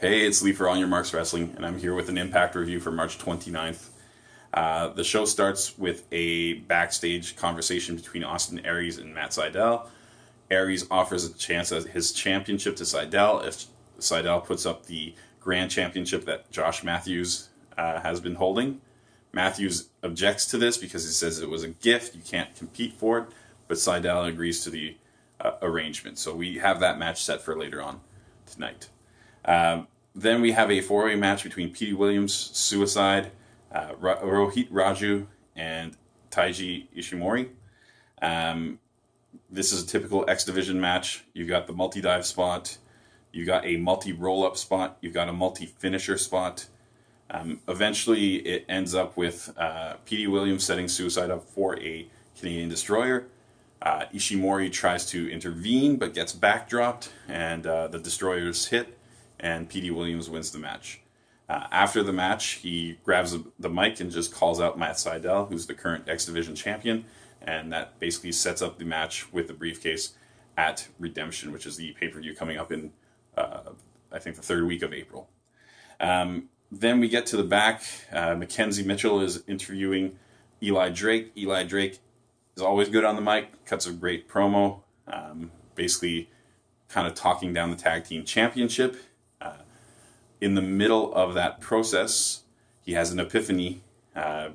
Hey, it's Lee for On Your Marks Wrestling, and I'm here with an Impact review for March 29th. The show starts with a backstage conversation between Austin Aries and Matt Sydal. Aries offers a chance at his championship to Sydal if Sydal puts up the grand championship that Josh Matthews has been holding. Matthews objects to this because he says it was a gift, you can't compete for it, but Sydal agrees to the arrangement. So we have that match set for later on tonight. Then we have a four-way match between Petey Williams, Suicide, Rohit Raju, and Taiji Ishimori. This is a typical X Division match. You've got the multi-dive spot, you've got a multi-roll-up spot, you've got a multi-finisher spot. Eventually, it ends up with Petey Williams setting Suicide up for a Canadian Destroyer. Ishimori tries to intervene, but gets backdropped, and the Destroyer's hit, and Petey Williams wins the match. After the match, he grabs the mic and just calls out Matt Sydal, who's the current X Division champion, and that basically sets up the match with the briefcase at Redemption, which is the pay-per-view coming up in, I think, the third week of April. Then we get to the back. Mackenzie Mitchell is interviewing Eli Drake. Eli Drake is always good on the mic, cuts a great promo, basically kind of talking down the tag team championship. In the middle of that process, he has an epiphany,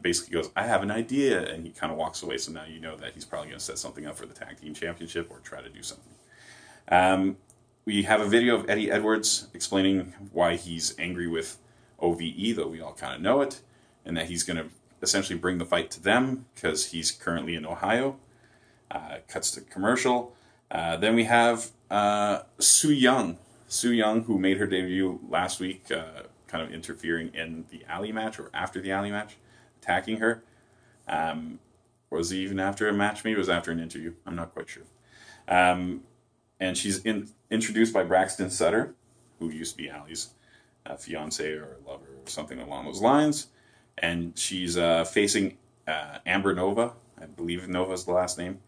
basically goes, I have an idea, and he kind of walks away, so now you know that he's probably going to set something up for the tag team championship or try to do something. We have a video of Eddie Edwards explaining why he's angry with OVE, though we all kind of know it, and that he's going to essentially bring the fight to them because he's currently in Ohio. Cuts to commercial. Then we have Su Yung, who made her debut last week, kind of interfering in the alley match or after the alley match, attacking her. Was it even after a match? Maybe it was after an interview. I'm not quite sure. And she's introduced by Braxton Sutter, who used to be Allie's fiance or lover or something along those lines. And she's facing Amber Nova. I believe Nova's the last name.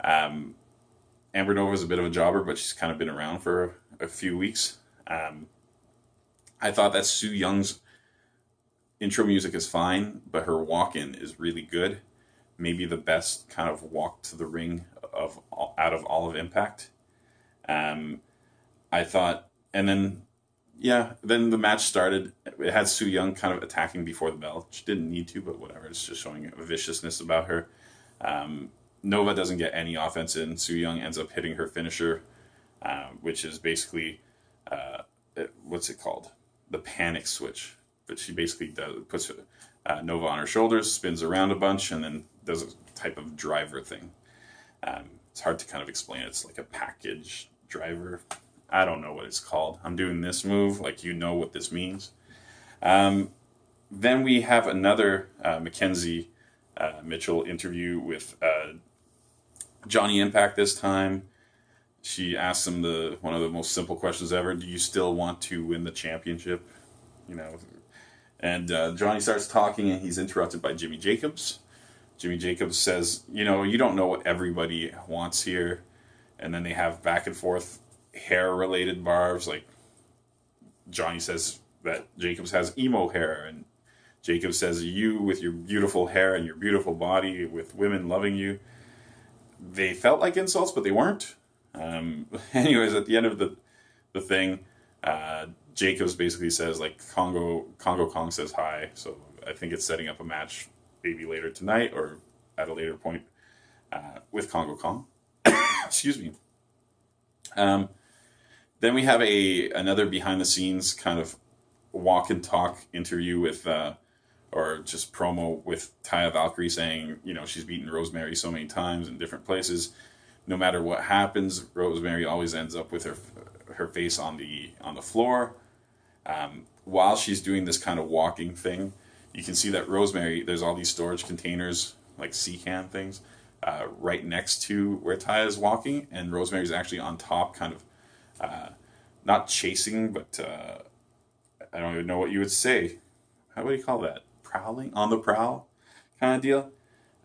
Amber Nova's a bit of a jobber, but she's kind of been around for a few weeks. I thought that Su Young's intro music is fine, but her walk-in is really good. Maybe the best kind of walk to the ring out of all of Impact. I thought, and then the match started. It had Su Yung kind of attacking before the bell. She didn't need to, but whatever. It's just showing a viciousness about her. Nova doesn't get any offense in. Su Yung ends up hitting her finisher, which is basically, what's it called? The panic switch. But she basically puts Nova on her shoulders, spins around a bunch, and then does a type of driver thing. It's hard to kind of explain. It's like a package driver. I don't know what it's called. I'm doing this move, like you know what this means. Then we have another Mackenzie Mitchell interview with Johnny Impact this time. She asks him one of the most simple questions ever. Do you still want to win the championship? And Johnny starts talking, and he's interrupted by Jimmy Jacobs. Jimmy Jacobs says, you don't know what everybody wants here. And then they have back and forth hair-related barbs. Like Johnny says that Jacobs has emo hair, and Jacobs says, you with your beautiful hair and your beautiful body with women loving you. They felt like insults, but they weren't. Anyways, at the end of the thing, Jacobs basically says, like, Congo Kong says hi. So I think it's setting up a match maybe later tonight or at a later point with Congo Kong. Excuse me. Then we have another behind the scenes kind of walk and talk interview with, or just promo with Taya Valkyrie saying, she's beaten Rosemary so many times in different places. No matter what happens, Rosemary always ends up with her face on the floor. While she's doing this kind of walking thing, you can see that Rosemary, there's all these storage containers, like C-can things, right next to where Taya is walking, and Rosemary's actually on top, kind of not chasing, but I don't even know what you would say. How would you call that? Prowling? On the prowl kind of deal.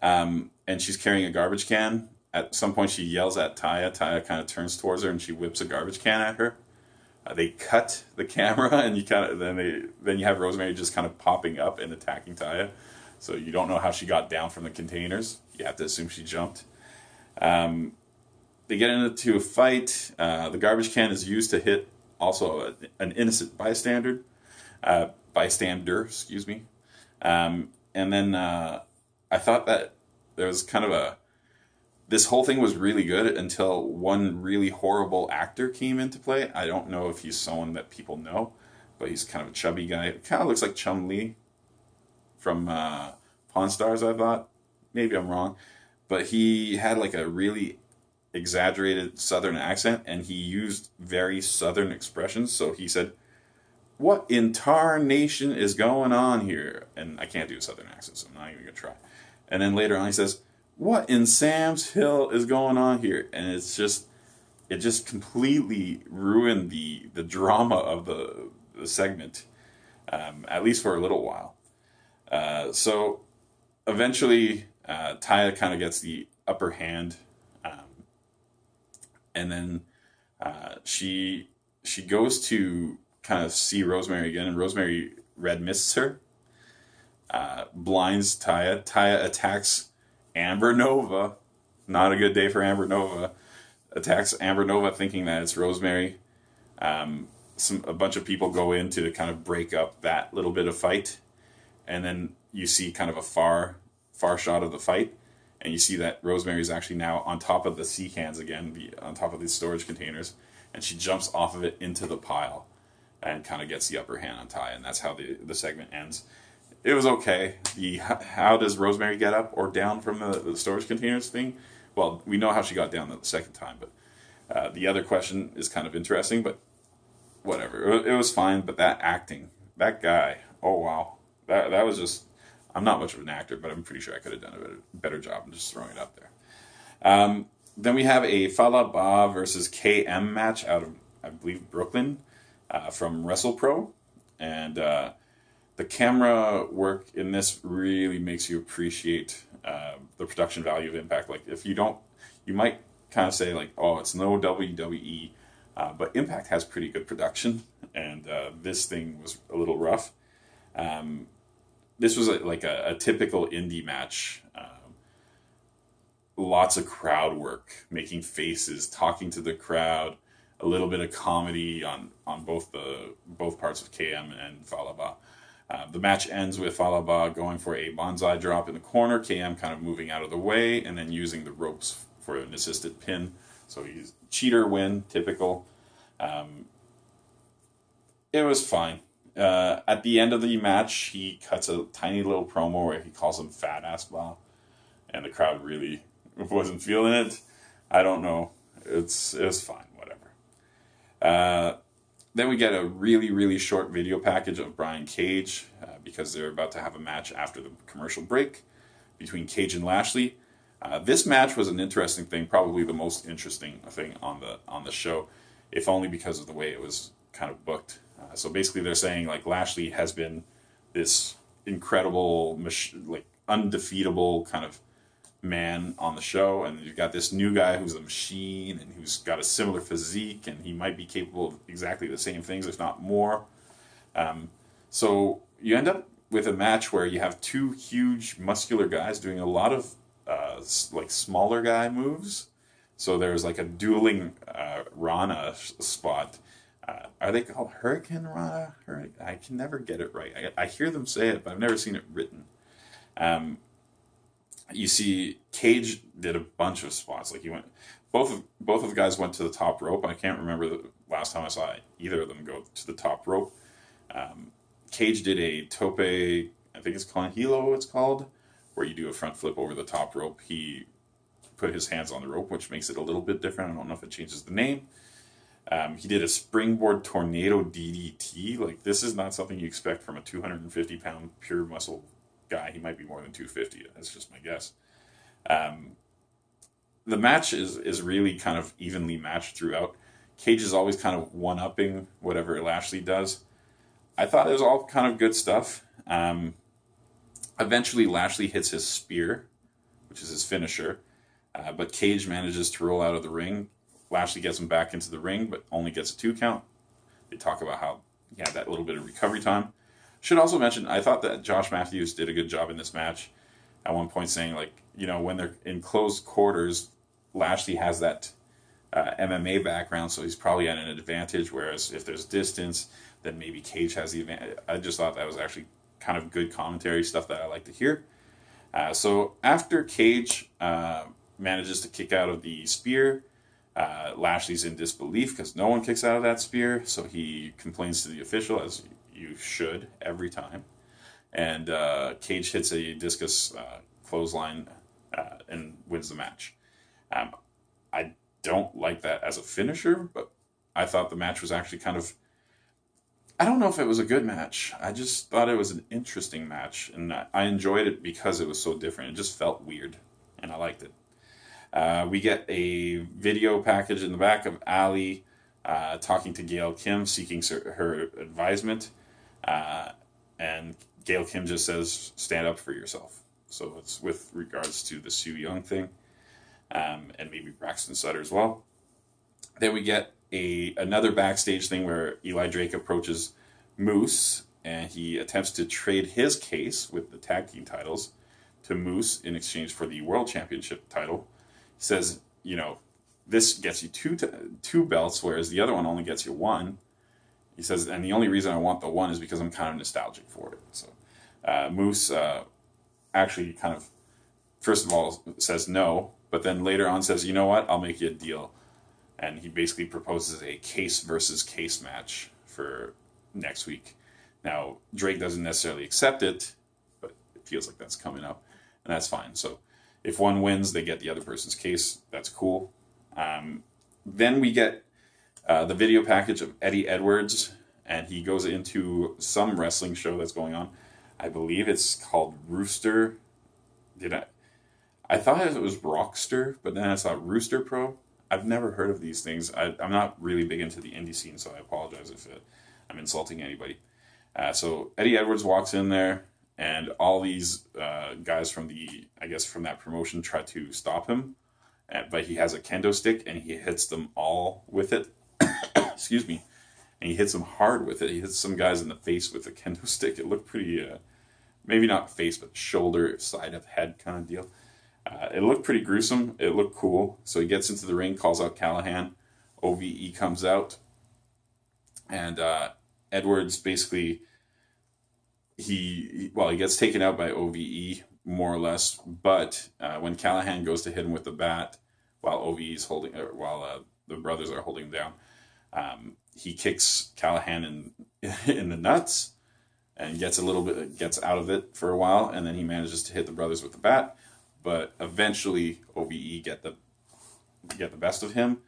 And she's carrying a garbage can. At some point she yells at Taya. Taya kind of turns towards her and she whips a garbage can at her. They cut the camera, and then you have Rosemary just kind of popping up and attacking Taya. So you don't know how she got down from the containers. You have to assume she jumped. They get into a fight. The garbage can is used to hit also an innocent bystander. Excuse me. And then I thought that there was kind of this whole thing was really good until one really horrible actor came into play. I don't know if he's someone that people know, but he's kind of a chubby guy. Kind of looks like Chun-Li from Pawn Stars, I thought. Maybe I'm wrong. But he had like a really exaggerated Southern accent, and he used very Southern expressions. So he said, "What in tarnation is going on here?" And I can't do a Southern accent, so I'm not even going to try. And then later on he says, "What in Sam's Hill is going on here?" And it just completely ruined the drama of the segment, at least for a little while. So eventually Taya kind of gets the upper hand, and then she goes to kind of see Rosemary again, and Rosemary red mists her, blinds Taya. Taya attacks Amber Nova. Not a good day for Amber Nova. Attacks Amber Nova thinking that it's Rosemary. A bunch of people go in to kind of break up that little bit of fight, and then you see kind of a far shot of the fight, and you see that Rosemary is actually now on top of the sea cans again, on top of these storage containers, and she jumps off of it into the pile and kind of gets the upper hand on Ty, and that's how the segment ends. It was okay. How does Rosemary get up or down from the storage containers thing? Well, we know how she got down the second time, but the other question is kind of interesting, but whatever. It was fine, but that acting, that guy, oh wow. That was just, I'm not much of an actor, but I'm pretty sure I could have done a better job. I'm just throwing it out there. Then we have a Falaba versus KM match out of, I believe, Brooklyn, from WrestlePro. And the camera work in this really makes you appreciate the production value of Impact. Like, if you don't, you might kind of say, like, oh, it's no WWE. But Impact has pretty good production, and this thing was a little rough. This was like a typical indie match. Lots of crowd work, making faces, talking to the crowd, a little bit of comedy on both parts of KM and Falaba. The match ends with Falaba going for a bonsai drop in the corner, KM kind of moving out of the way, and then using the ropes for an assisted pin. So he's cheater win, typical. It was fine. At the end of the match, he cuts a tiny little promo where he calls him fat ass Bob, and the crowd really wasn't feeling it. I don't know. It was fine, whatever. Then we get a really, really short video package of Brian Cage, because they're about to have a match after the commercial break between Cage and Lashley. This match was an interesting thing, probably the most interesting thing on the show, if only because of the way it was kind of booked. So basically they're saying, like, Lashley has been this incredible, like, undefeatable kind of man on the show, and you've got this new guy who's a machine and who's got a similar physique, and he might be capable of exactly the same things, if not more. So you end up with a match where you have two huge muscular guys doing a lot of like smaller guy moves. So there's like a dueling Rana spot. Are they called Hurricane Rana? I can never get it right. I hear them say it, but I've never seen it written. You see, Cage did a bunch of spots. Like, he went, both of the guys went to the top rope. I can't remember the last time I saw either of them go to the top rope. Cage did a tope, I think it's called Hilo, it's called, where you do a front flip over the top rope. He put his hands on the rope, which makes it a little bit different. I don't know if it changes the name. He did a springboard tornado DDT. Like, this is not something you expect from a 250-pound pure muscle guy. He might be more than 250. That's just my guess. The match is really kind of evenly matched throughout. Cage is always kind of one-upping whatever Lashley does. I thought it was all kind of good stuff. Eventually, Lashley hits his spear, which is his finisher, but Cage manages to roll out of the ring. Lashley gets him back into the ring, but only gets a 2 count. They talk about how he had that little bit of recovery time. Should also mention, I thought that Josh Matthews did a good job in this match. At one point saying, like, when they're in close quarters, Lashley has that MMA background, so he's probably at an advantage, whereas if there's distance, then maybe Cage has the advantage. I just thought that was actually kind of good commentary stuff that I like to hear. So after Cage manages to kick out of the spear, Lashley's in disbelief because no one kicks out of that spear, so he complains to the official, as you should every time. And Cage hits a discus clothesline and wins the match. I don't like that as a finisher, but I thought the match was actually kind of... I don't know if it was a good match. I just thought it was an interesting match, and I enjoyed it because it was so different. It just felt weird, and I liked it. We get a video package in the back of Ali talking to Gail Kim, seeking her advisement, and Gail Kim just says, stand up for yourself. So it's with regards to the Su Yung thing, and maybe Braxton Sutter as well. Then we get another backstage thing where Eli Drake approaches Moose, and he attempts to trade his case with the tag team titles to Moose in exchange for the World Championship title. He says, this gets you two belts, whereas the other one only gets you one. He says, and the only reason I want the one is because I'm kind of nostalgic for it. So Moose actually kind of, first of all, says no, but then later on says, you know what, I'll make you a deal. And he basically proposes a case versus case match for next week. Now, Drake doesn't necessarily accept it, but it feels like that's coming up, and that's fine. So if one wins, they get the other person's case. That's cool. Then we get the video package of Eddie Edwards, and he goes into some wrestling show that's going on. I believe it's called Rooster. I thought it was Rockster, but then I saw Rooster Pro. I've never heard of these things. I'm not really big into the indie scene, so I apologize if I'm insulting anybody. So Eddie Edwards walks in there, and all these guys from that promotion try to stop him, but he has a kendo stick, and he hits them all with it. Excuse me. And he hits them hard with it. He hits some guys in the face with the kendo stick. It looked pretty, maybe not face, but shoulder, side of head kind of deal. It looked pretty gruesome. It looked cool. So he gets into the ring, calls out Callahan. OVE comes out. And Edwards basically, he gets taken out by OVE, more or less. But when Callahan goes to hit him with the bat, while the brothers are holding him down, he kicks Callahan in the nuts and gets out of it for a while. And then he manages to hit the brothers with the bat. But eventually, OVE get the best of him,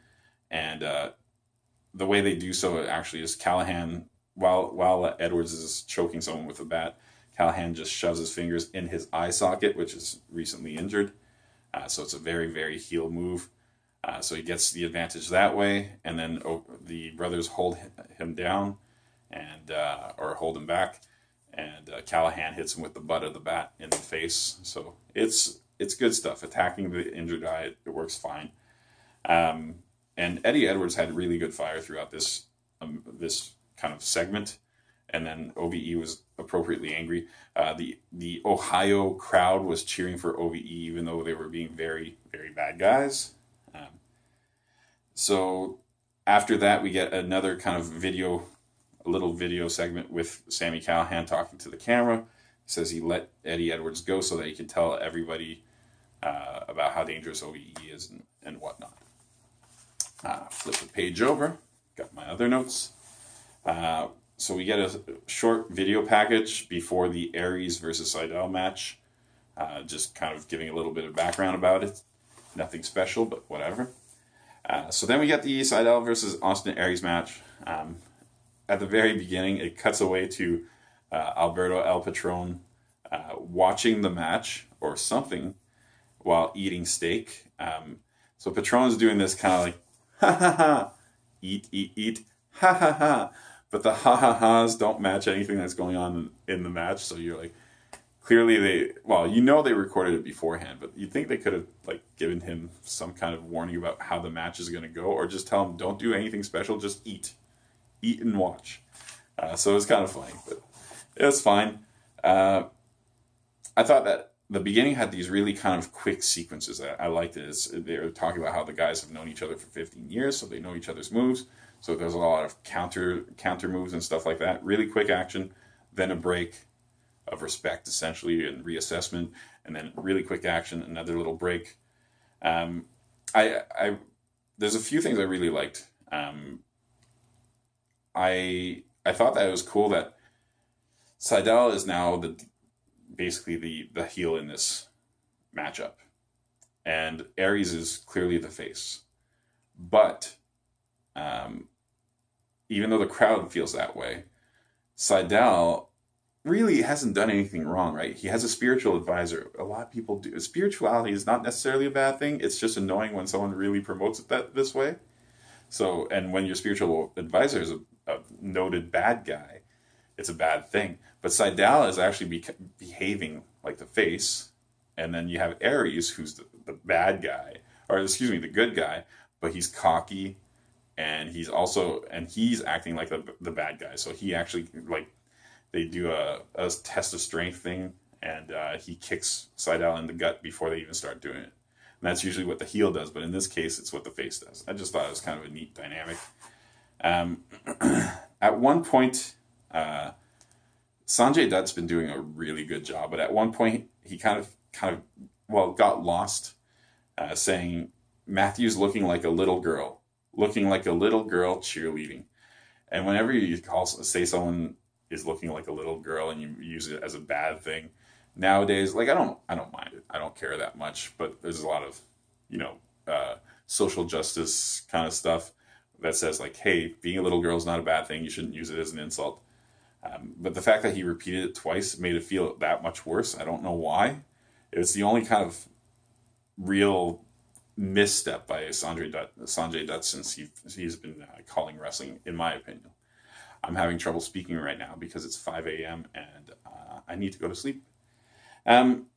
and the way they do so actually is Callahan, while Edwards is choking someone with a bat, Callahan just shoves his fingers in his eye socket, which is recently injured. So it's a very, very heel move. So he gets the advantage that way, and then the brothers hold him down or hold him back, and Callahan hits him with the butt of the bat in the face. So it's good stuff. Attacking the injured eye, it works fine. And Eddie Edwards had really good fire throughout this kind of segment. And then OVE was appropriately angry. The Ohio crowd was cheering for OVE, even though they were being very, very bad guys. So after that, we get another kind of a little video segment with Sami Callahan talking to the camera. He says he let Eddie Edwards go so that he can tell everybody about how dangerous OVE is and whatnot. Flip the page over. Got my other notes. So we get a short video package before the Aries versus Seidel match. Just kind of giving a little bit of background about it. Nothing special, but whatever. So then we get the Seidel versus Austin Aries match. At the very beginning, it cuts away to Alberto El Patron watching the match or something while eating steak. So Patron's doing this kind of like, ha ha ha, eat, ha ha ha. But the ha ha ha's don't match anything that's going on in the match. So you're like, clearly they recorded it beforehand, but you'd think they could have given him some kind of warning about how the match is going to go, or just tell him, don't do anything special, just eat eat and watch. So it was kind of funny, but it was fine. I thought that the beginning had these really kind of quick sequences. I liked it. They were talking about how the guys have known each other for 15 years, so they know each other's moves. So there's a lot of counter moves and stuff like that. Really quick action, then a break of respect, essentially, and reassessment, and then really quick action, another little break. I there's a few things I really liked. I thought that it was cool that Seidel is now basically the heel in this matchup, and Aries is clearly the face. But even though the crowd feels that way, Seidel really hasn't done anything wrong, right? He has a spiritual advisor. A lot of people do. Spirituality is not necessarily a bad thing. It's just annoying when someone really promotes it this way. So, and when your spiritual advisor is a noted bad guy, it's a bad thing. But Seidel is actually behaving like the face, and then you have Aries, who's the bad guy, or excuse me, the good guy, but he's cocky, and he's acting like the bad guy. So he actually, like, they do a test of strength thing, and he kicks Seidel in the gut before they even start doing it. And that's usually what the heel does, but in this case, it's what the face does. I just thought it was kind of a neat dynamic. At one point, Sanjay Dutt's been doing a really good job, but at one point, he kind of got lost, saying Matthew's looking like a little girl cheerleading. And whenever you say someone is looking like a little girl and you use it as a bad thing, nowadays, like, I don't mind it. I don't care that much, but there's a lot of, social justice kind of stuff that says, like, hey, being a little girl is not a bad thing. You shouldn't use it as an insult. But the fact that he repeated it twice made it feel that much worse. I don't know why. It was the only kind of real misstep by Sanjay Dutt since he's been calling wrestling, in my opinion. I'm having trouble speaking right now because it's 5 a.m. and I need to go to sleep. Then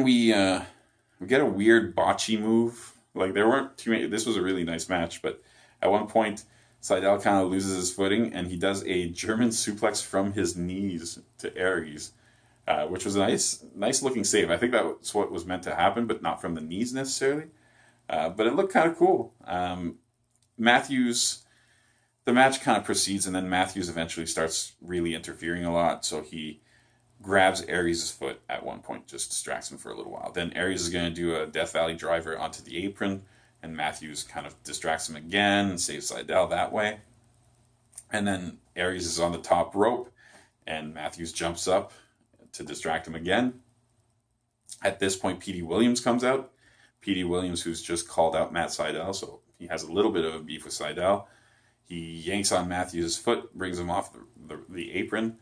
we get a weird bocce move. Like, there weren't too many. This was a really nice match, but at one point, Seidel kind of loses his footing, and he does a German suplex from his knees to Aries, which was a nice looking save. I think that's what was meant to happen, but not from the knees necessarily. But it looked kind of cool. The match kind of proceeds, and then Matthews eventually starts really interfering a lot, so he grabs Aries' foot at one point, just distracts him for a little while. Then Aries is going to do a Death Valley driver onto the apron, and Matthews kind of distracts him again and saves Seidel that way. And then Aries is on the top rope, and Matthews jumps up to distract him again. At this point, Petey Williams comes out. Petey Williams, who's just called out Matt Seidel, so he has a little bit of a beef with Seidel. He yanks on Matthews' foot, brings him off the apron,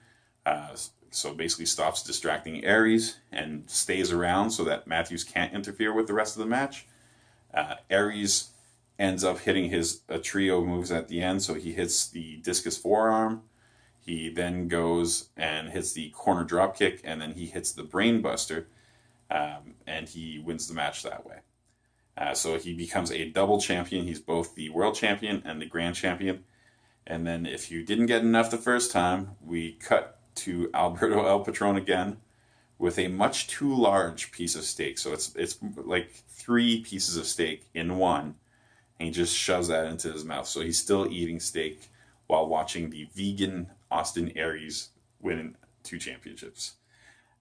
so basically stops distracting Aries and stays around so that Matthews can't interfere with the rest of the match. Aries ends up hitting a trio moves at the end, so he hits the discus forearm. He then goes and hits the corner drop kick, and then he hits the brain buster, and he wins the match that way. So he becomes a double champion. He's both the world champion and the grand champion. And then if you didn't get enough the first time, we cut to Alberto El Patron again with a much too large piece of steak. So it's like 3 pieces of steak in one. And he just shoves that into his mouth. So he's still eating steak while watching the vegan Austin Aries win 2 championships.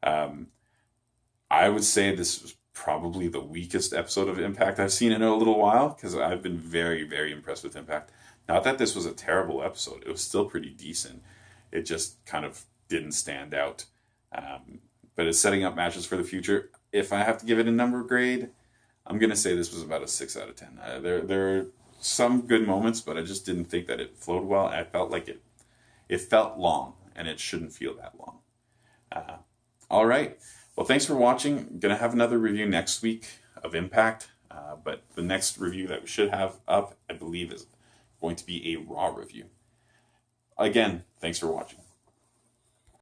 I would say this was probably the weakest episode of Impact I've seen in a little while, because I've been very, very impressed with Impact. Not that this was a terrible episode. It was still pretty decent. It just kind of didn't stand out. But it's setting up matches for the future. If I have to give it a number grade, I'm going to say this was about a 6 out of 10. There are some good moments, but I just didn't think that it flowed well. I felt like it felt long, and it shouldn't feel that long. All right. Well, thanks for watching. I'm going to have another review next week of Impact, but the next review that we should have up, I believe, is going to be a Raw review. Again, thanks for watching.